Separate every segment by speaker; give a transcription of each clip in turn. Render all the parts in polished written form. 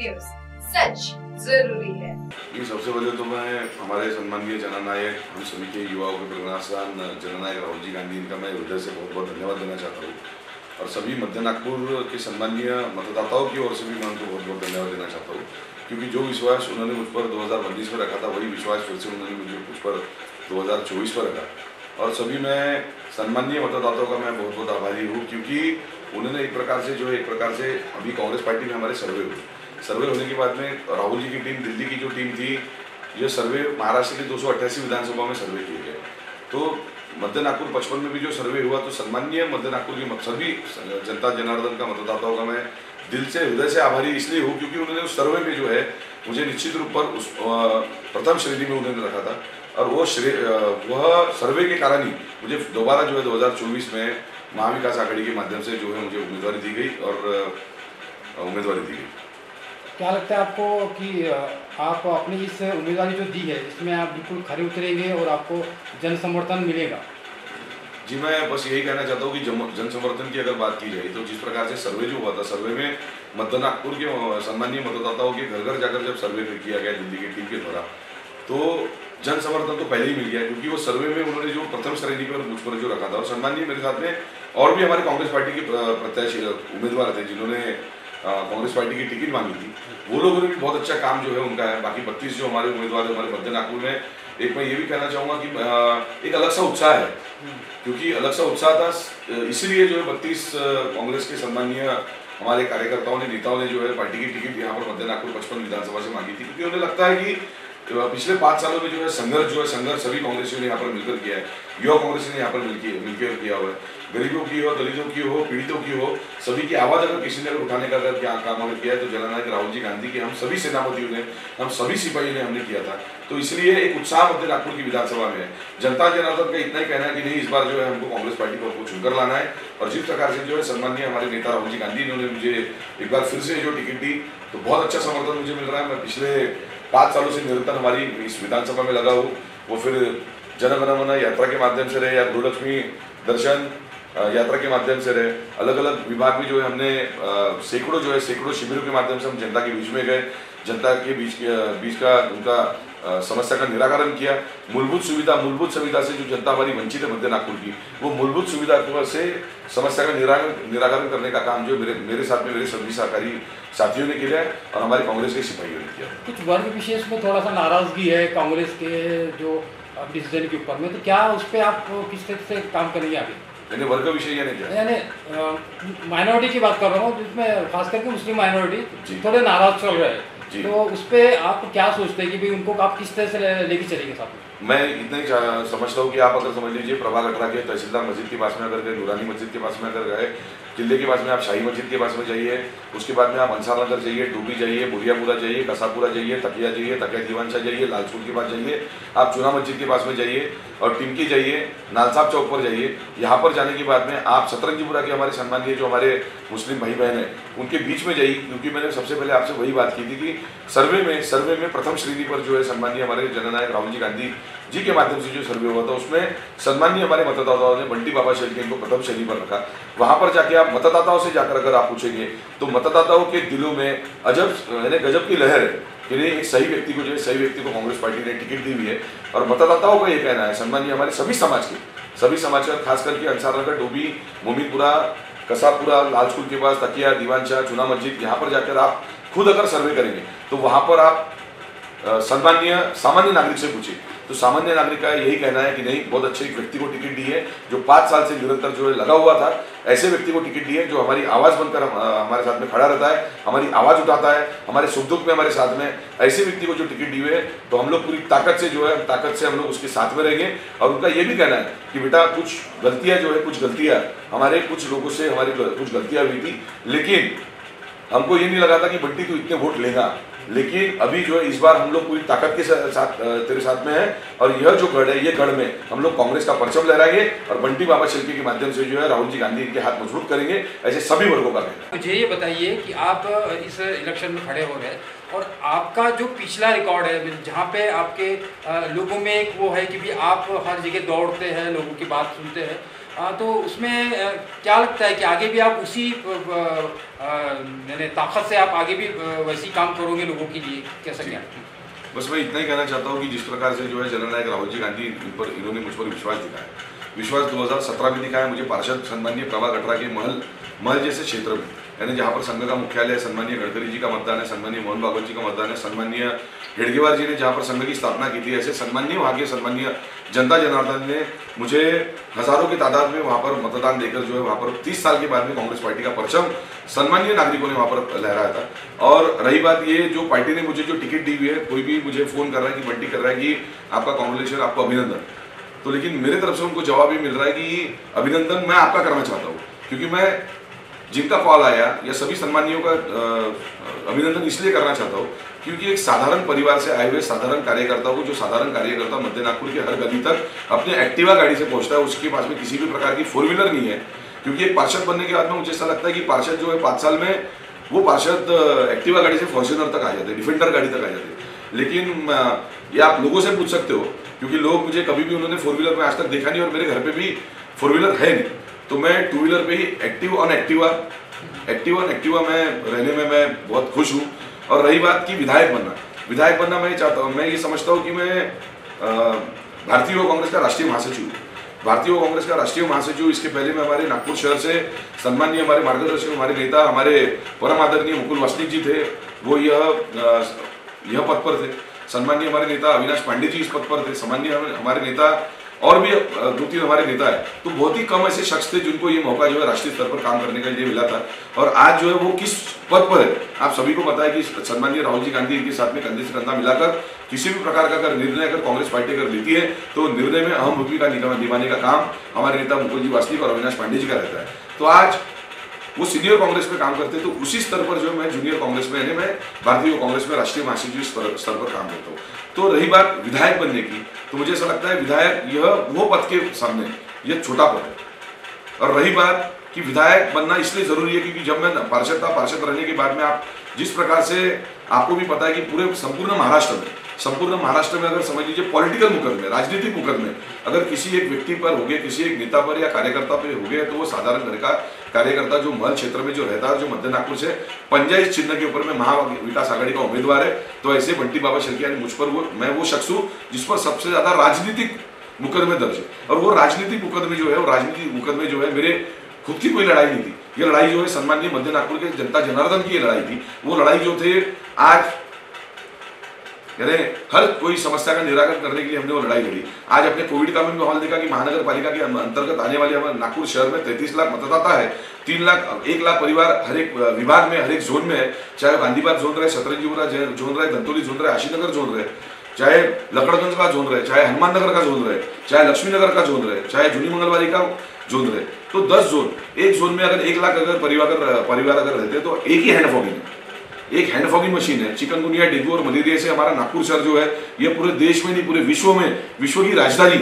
Speaker 1: News, सच जरूरी है।
Speaker 2: ये सबसे पहले तो मैं हमारे सम्माननीय जननायक हम सभी के युवाओं के प्रेरणास्थान जननायक राहुल जी गांधी इनका मैं हृदय से बहुत बहुत धन्यवाद देना चाहता हूँ और सभी मध्य नागपुर के सम्माननीय मतदाताओं की ओर से भी मैं उनको बहुत बहुत धन्यवाद देना चाहता हूँ, क्योंकि जो विश्वास उन्होंने मुझ पर 2019 में रखा था वही विश्वास फिर से उन्होंने मुझ पर 2024 पर रखा। और सभी मैं सम्माननीय मतदाताओं का मैं बहुत बहुत आभारी हूँ, क्योंकि उन्होंने एक प्रकार से अभी कांग्रेस पार्टी में हमारे सर्वे होने के बाद में राहुल जी की टीम, दिल्ली की जो टीम थी, ये सर्वे महाराष्ट्र के 288 विधानसभा में सर्वे किए गए। तो मध्य नागपुर 55 में भी जो सर्वे हुआ, तो सम्माननीय मध्य नागपुर की सभी जनता जनार्दन का मतदाताओं का मैं दिल से हृदय से आभारी इसलिए हूँ, क्योंकि उन्होंने उस सर्वे में जो है मुझे निश्चित रूप पर उस प्रथम श्रेणी में उन्होंने रखा था और वह सर्वे के कारण ही मुझे दोबारा जो है 2024 में महाविकास आघाड़ी के माध्यम से जो है मुझे उम्मीदवारी दी गई और उम्मीदवारी दी गई।
Speaker 3: क्या लगता है आपको कि आप अपनी इस उम्मीदवारी जो दी है इसमें आप बिल्कुल खरे उतरेंगे और आपको जन समर्थन मिलेगा?
Speaker 2: जी, मैं बस यही कहना चाहता हूँ कि जन समर्थन की अगर बात की जाए तो जिस प्रकार से सर्वे जो हुआ था, सर्वे में मध्य नागपुर के सम्मानीय मतदाताओं के घर घर जाकर जब सर्वे किया गया दिल्ली की टीम के द्वारा, तो जन समर्थन तो पहले ही मिल गया, क्योंकि वो सर्वे में उन्होंने जो प्रथम श्रेणी पर मुझ पर जो रखा था, और सम्मानीय मेरे साथ में और भी हमारे कांग्रेस पार्टी के प्रत्याशी उम्मीदवार थे जिन्होंने कांग्रेस पार्टी की टिकट मांगी थी, वो लोगों ने भी बहुत अच्छा काम जो है उनका है। बाकी 32 जो हमारे उम्मीदवार हमारे मध्य नागपुर में, एक मैं ये भी कहना चाहूँगा कि एक अलग सा उत्साह है, क्योंकि अलग सा उत्साह था इसलिए जो है 32 कांग्रेस के सम्मानीय हमारे कार्यकर्ताओं ने, नेताओं ने जो है पार्टी की टिकट यहाँ पर मध्य नागपुर 55 विधानसभा से मांगी थी, क्योंकि उन्हें लगता है कि पिछले 5 सालों में जो है संघर्ष सभी कांग्रेसियों ने यहाँ पर मिलकर किया है, युवा कांग्रेस ने यहाँ पर मिलकर किया हुआ है, गरीबों की हो, दलितों की हो, पीड़ितों की हो, सभी की आवाज़ अगर किसी ने अगर उठाने का अगर क्या काम अगर किया है तो जननायक राहुल जी गांधी के हम सभी सेनापतियों ने, हम सभी सिपाहियों ने हमने किया था। तो इसलिए एक उत्साह मध्य नागपुर की विधानसभा में है। जनता जनार्दन का इतना ही कहना है कि नहीं, इस बार जो है हमको कांग्रेस पार्टी को चुनकर लाना है, और जिस प्रकार से जो है सम्माननीय हमारे नेता राहुल जी गांधी इन्होंने मुझे एक बार फिर से जो टिकट दी, तो बहुत अच्छा समर्थन मुझे मिल रहा है। मैं पिछले 5 सालों से निरंतर हमारी इस विधानसभा में लगा हूँ, वो फिर जन गण मन यात्रा के माध्यम से रहे या गृहलक्ष्मी दर्शन यात्रा के माध्यम से रहे, अलग अलग विभाग में जो है हमने सैकड़ों शिविरों के माध्यम से हम जनता के बीच में गए, जनता के बीच का उनका समस्या का निराकरण किया। मूलभूत सुविधा से जो जनता हमारी वंचित है मध्य नागपुर की, वो मूलभूत सुविधा से समस्या का निराकरण करने का काम जो मेरे साथ में मेरे सभी सहकारी साथियों ने किया है और हमारे कांग्रेस के सिपाहियों ने किया।
Speaker 3: कुछ वर्ग विशेष में थोड़ा सा नाराजगी है कांग्रेस के जो डिसीजन के ऊपर में, तो क्या उस पर आप किस तरह से काम करेंगे आगे?
Speaker 2: यानी वर्ग विषय यानी
Speaker 3: माइनॉरिटी की बात कर रहा हूँ, जिसमें खास करके मुस्लिम माइनॉरिटी थोड़े नाराज चल रहे हैं, तो उस पर आप क्या सोचते हैं कि भाई उनको आप किस तरह से लेके चलेंगे साथ में?
Speaker 2: मैं इतना ही समझता हूँ कि आप अगर समझ लीजिए प्रभाग 18 के तहसीलदार मस्जिद के पास में अगर गए, नूरानी मस्जिद के पास में अगर गए, किले के पास में आप शाही मस्जिद के पास में जाइए, उसके बाद में आप अंसार नगर जाइए, डूबी जाइए, बुरियापुरा जाइए, कसापुरा जाइए, तकिया दीवानशाह जाइए, लालसूर के पास जाइए, आप चूना मस्जिद के पास में जाइए और टिमकी जाइए, नालसाब चौक पर जाइए। यहाँ पर जाने के बाद में आप सतरंजीपुरा के हमारे सम्मानीय जो हमारे मुस्लिम भाई बहन हैं उनके बीच में जाइए, क्योंकि मैंने सबसे पहले आपसे वही बात की थी कि सर्वे में प्रथम श्रेणी पर जो है सम्मानीय हमारे जननायक राहुल जी गांधी जी के माध्यम से जो सर्वे हुआ था, उसमें सम्मानीय हमारे मतदाताओं ने बंटी बाबा शेल्के इनको प्रथम श्रेणी पर रखा। वहां पर जाके आप मतदाताओं से जाकर अगर आप पूछेंगे तो मतदाताओं के दिलों में गजब की लहर है कि नहीं, एक सही व्यक्ति को कांग्रेस पार्टी ने टिकट दी हुई है। और मतदाताओं का ये कहना है, सम्मानीय हमारे सभी समाज के खास करके अंसार नगर, डोबी, मोमीपुरा, कसापुरा, लाल स्कूल के पास, तकिया दीवानशाह, चूना मस्जिद, यहाँ पर जाकर आप खुद अगर सर्वे करेंगे तो वहाँ पर आप सामान्य नागरिक से पूछिए, तो सामान्य नागरिक का यही कहना है कि नहीं, बहुत अच्छे एक व्यक्ति को टिकट दी है जो 5 साल से निरंतर जो है लगा हुआ था, ऐसे व्यक्ति को टिकट दी है जो हमारी आवाज़ बनकर हमारे साथ में खड़ा रहता है, हमारी आवाज़ उठाता है, हमारे सुख दुख में हमारे साथ में। ऐसे व्यक्ति को जो टिकट दी हुई है तो हम लोग पूरी ताकत से हम लोग उसके साथ में रहेंगे। और उनका ये भी कहना है कि बेटा कुछ गलतियाँ हमारे कुछ लोगों से कुछ गलतियाँ हुई थी, लेकिन हमको ये नहीं लगा था कि बंटी तू इतने वोट लेगा, लेकिन अभी जो है इस बार हम लोग पूरी ताकत के साथ तेरे साथ में है, और यह जो गढ़ है, ये गढ़ में हम लोग कांग्रेस का परचम लहराएंगे और बंटी बाबा शेल्के के माध्यम से जो है राहुल जी गांधी इनके हाथ मजबूत करेंगे, ऐसे सभी वर्गों का कहना है।
Speaker 3: मुझे ये बताइए कि आप इस इलेक्शन में खड़े हो रहे हैं, और आपका जो पिछला रिकॉर्ड है जहाँ पे आपके लोगों में एक वो है कि भी आप हर जगह दौड़ते हैं, लोगों की बात सुनते हैं, तो उसमें क्या लगता है कि आगे भी आप उसी ताकत से आप आगे भी वैसी काम करोगे लोगों के लिए, कैसा क्या?
Speaker 2: बस मैं इतना ही कहना चाहता हूँ कि जिस प्रकार से जो है जननायक राहुल जी गांधी इन्होंने मुझ पर विश्वास दिखाया, विश्वास 2017 में दिखाया मुझे पार्षद सम्मानीय प्रभा गठरा के महल जैसे क्षेत्र में, यानी जहाँ पर संघ का मुख्यालय है, सम्मानीय गडकरी जी का मतदान है, सम्मानीय मोहन भागवत जी का मतदान है, सम्मानीय हेडगेवार जी ने जहाँ पर संघ की स्थापना की थी, ऐसे सम्मानीय वहाँ के सम्मानीय जनता जनार्दन ने मुझे हजारों की तादाद में वहाँ पर मतदान देकर जो है वहाँ पर 30 साल के बाद में कांग्रेस पार्टी का परचम सम्मानीय नागरिकों ने वहाँ पर लहराया था। और रही बात ये, जो पार्टी ने मुझे जो टिकट दी हुई है, कोई भी मुझे फोन कर रहा है कि बंटी कर रहा है कि आपका कांग्रेचुलेशन, आपको अभिनंदन, तो लेकिन मेरे तरफ से उनको जवाब ये मिल रहा है कि अभिनंदन मैं आपका करना चाहता हूँ, क्योंकि मैं जिनका कॉल आया या सभी सम्मानियों का अभिनंदन इसलिए करना चाहता हूँ क्योंकि एक साधारण परिवार से आए हुए साधारण कार्यकर्ता को, जो साधारण कार्यकर्ता मध्य नागपुर के हर गली तक अपने एक्टिवा गाड़ी से पहुंचता है, उसके पास में किसी भी प्रकार की 4 व्हीलर नहीं है। क्योंकि एक पार्षद बनने के बाद में मुझे ऐसा लगता है कि पार्षद जो है 5 साल में वो पार्षद एक्टिवा गाड़ी से फॉर्च्यूनर तक आ जाते हैं, डिफेंडर गाड़ी तक आ जाते हैं। लेकिन ये आप लोगों से पूछ सकते हो, क्योंकि लोग मुझे कभी भी उन्होंने 4 व्हीलर में आज तक देखा नहीं, और मेरे घर पे भी 4 व्हीलर है नहीं, तो मैं 2 व्हीलर पे ही एक्टिव ऑन एक्टिवा में रहने में मैं बहुत खुश हूँ। और रही बात की विधायक बनना मैं चाहता हूँ, मैं ये समझता हूँ कि मैं भारतीय युवा कांग्रेस का राष्ट्रीय महासचिव हूँ, भारतीय युवा कांग्रेस का राष्ट्रीय महासचिव। इसके पहले मैं हमारे नागपुर शहर से सम्मानीय हमारे मार्गदर्शक, हमारे नेता, हमारे परम आदरणीय मुकुल वासनिक जी थे, वो यह पद पर थे। सम्मानीय हमारे नेता अविनाश पांडे जी इस पद पर थे, सम्मानीय हमारे नेता और भी 2-3 हमारे नेता है। तो बहुत ही कम ऐसे शख्स थे जिनको ये मौका जो है राष्ट्रीय स्तर पर काम करने के लिए मिला था, और आज जो है वो किस पद पर है आप सभी को पता है कि सम्मानीय राहुल जी गांधी के साथ में कंधे से कंधा मिलाकर किसी भी प्रकार का अगर निर्णय अगर कांग्रेस पार्टी अगर लेती है तो निर्णय में अहम भूमिका निभाने का काम हमारे नेता मुकुल जी वासनिक और अविनाश पांडे जी का रहता है। तो आज वो सीनियर कांग्रेस में काम करते, तो उसी स्तर पर जो मैं जूनियर कांग्रेस में, यानी मैं भारतीय कांग्रेस में राष्ट्रीय महासचिव स्तर पर काम करता हूँ। तो रही बात विधायक बनने की, तो मुझे ऐसा लगता है विधायक यह वो पद के सामने यह छोटा पद है। और रही बात कि विधायक बनना इसलिए जरूरी है क्योंकि जब मैं पार्षद रहने के बाद में आप जिस प्रकार से आपको भी पता है कि पूरे संपूर्ण महाराष्ट्र में अगर समझ लीजिए पॉलिटिकल मुकदमे, राजनीतिक मुकदमे अगर किसी एक व्यक्ति पर हो गए, किसी एक नेता पर या कार्यकर्ता पर हो गए, तो वो साधारण घर का कार्यकर्ता जो महल क्षेत्र में जो रहता है, जो मध्य नागपुर से पंजा इस चिन्ह के ऊपर में महाविकास आघाड़ी का उम्मीदवार है, तो ऐसे बंटी बाबा शेल्के मुझ पर मैं वो शख्स हूँ जिस पर सबसे ज्यादा राजनीतिक मुकदमे दर्ज है। और वो राजनीतिक मुकदमे जो है मेरे खुद की कोई लड़ाई नहीं थी, ये लड़ाई जो है सम्मानीय मध्य नागपुर के जनता जनार्दन की लड़ाई थी। वो लड़ाई जो थे आज यानी हर कोई समस्या का निराकरण करने के लिए हमने वो लड़ाई लड़ी। आज अपने कोविड का भी माहौल देखा कि महानगर पालिका के अंतर्गत आने वाले हमारे नागपुर शहर में 33 लाख मतदाता है, 1 लाख परिवार हर एक विभाग में, हर एक जोन में है, चाहे गांधीबाग जोन रहे, सतरंजीपुरा जोन रहे, धंतोली जोन रहे, आशीनगर जोन रहे, चाहे लकड़गंज का जोन रहे, चाहे हनुमान नगर का जोन रहे, चाहे लक्ष्मी नगर का जोन रहे, चाहे जूनी मंगलवारी का जोन रहे, तो 10 जोन, एक जोन में अगर 1 लाख अगर परिवार अगर रहते तो एक ही हैंड फॉगिंग मशीन है। चिकनगुनिया, डेंगू और मलेरिया से हमारा नागपुर शहर जो है ये पूरे देश में नहीं पूरे विश्व की राजधानी।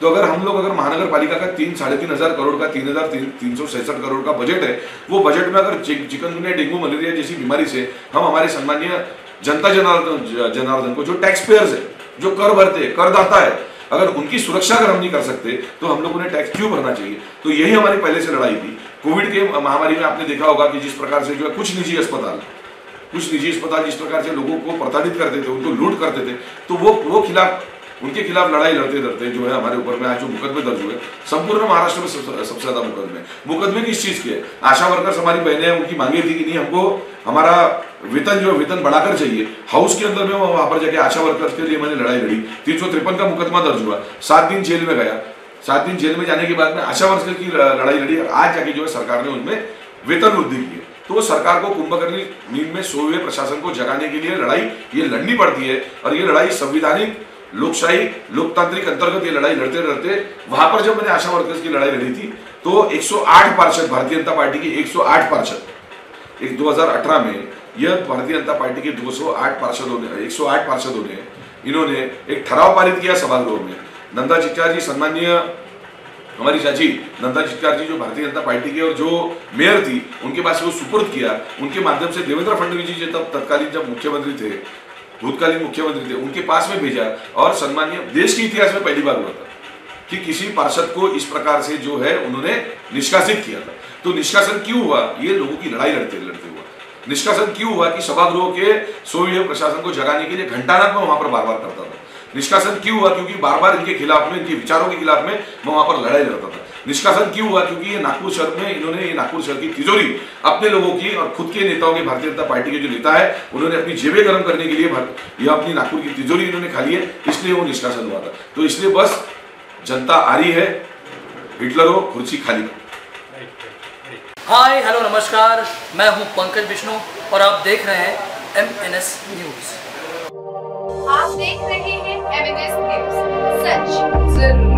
Speaker 2: तो अगर हम लोग अगर महानगर पालिका का 3-3.5 हजार करोड़ का 3,366 करोड़ का बजट है, वो बजट में अगर चिकनगुनिया, डेंगू, मलेरिया जैसी बीमारी से हम हमारे सम्मानीय जनता जनार्दन को, जो टैक्स पेयर्स है, जो कर भरते, करदाता है, अगर उनकी सुरक्षा अगर हम नहीं कर सकते तो हम लोगों ने टैक्स क्यों भरना चाहिए। तो यही हमारी पहले से लड़ाई थी। कोविड के महामारी में आपने देखा होगा कि जिस प्रकार से जो है कुछ निजी अस्पताल जिस प्रकार से लोगों को प्रताड़ित करते थे, उनको लूट करते थे, तो वो उनके खिलाफ लड़ाई लड़ते जो है हमारे ऊपर में आज जो मुकदमे दर्ज हुए संपूर्ण महाराष्ट्र में सबसे ज्यादा मुकदमे किस चीज के? आशा वर्कर्स हमारी बहनें हैं, उनकी मांगे थी कि नहीं हमको हमारा वेतन बढ़ाकर चाहिए। हाउस के अंदर में वहां पर जाके आशा वर्कर्स के लिए मैंने लड़ाई लड़ी, 353 का मुकदमा दर्ज हुआ, 7 दिन जेल में गया, 7 दिन जेल में जाने के बाद में आशा वर्कर्स की लड़ाई लड़ी, आज जाके जो है सरकार ने उनमें वेतन वृद्धि की है। तो सरकार को कुंभकर्णी नींद में सोए हुए प्रशासन को जगाने के लिए लड़ाई ये लड़नी पड़ती है, और ये लड़ाई संविधानिक लोकशाही लोकतांत्रिक अंतर्गत ये लड़ाई लड़ते वहां पर जब मैंने आशा वर्कर्स की लड़ाई लड़ी थी तो 108 पार्षद, भारतीय जनता पार्टी के 108 पार्षद 2018 में यह भारतीय जनता पार्टी के 108 पार्षदों ने इन्होंने एक ठराव पारित किया सभागृह में। नंदा चिक्कार जी, सम्मानीय हमारी चाची नंदा चिटकार जी जो भारतीय जनता पार्टी के और जो मेयर थी उनके पास वो सुपुर्द किया, उनके माध्यम से देवेंद्र फडणवीस जी तब तत्कालीन जब मुख्यमंत्री थे, भूतकालीन मुख्यमंत्री थे, उनके पास में भेजा और सम्मानीय देश के इतिहास में पहली बार हुआ था कि किसी पार्षद को इस प्रकार से जो है उन्होंने निष्कासित किया था। तो निष्कासन क्यों हुआ? ये लोगों की लड़ाई लड़ते लड़ते हुआ। निष्कासन क्यों हुआ? कि सभागृह के सोए प्रशासन को जगाने के लिए घंटानाद में वहां पर बार बार करता था। निष्कासन क्यों हुआ? क्योंकि बार बार इनके खिलाफ में, इनके विचारों के खिलाफ में मैं वहां पर लड़ाई लड़ता था। निष्कासन क्यों हुआ? क्योंकि ये नागपुर शहर में इन्होंने ये नागपुर शहर की तिजोरी अपने लोगों की और खुद के नेताओं की, भारतीय जनता पार्टी के जो नेता है उन्होंने अपनी जेबें गर्म करने के लिए यह अपनी नागपुर की तिजोरी इन्होंने खा ली है, इसलिए वो निष्कासन हुआ था। तो इसलिए बस जनता आ रही है, हिटलर हो कुर्सी खाली।
Speaker 4: हाय हेलो नमस्कार, मैं हूं पंकज विष्णु और आप देख रहे हैं MNS न्यूज।
Speaker 1: आप देख रहे हैं MNS न्यूज, सच जरूर।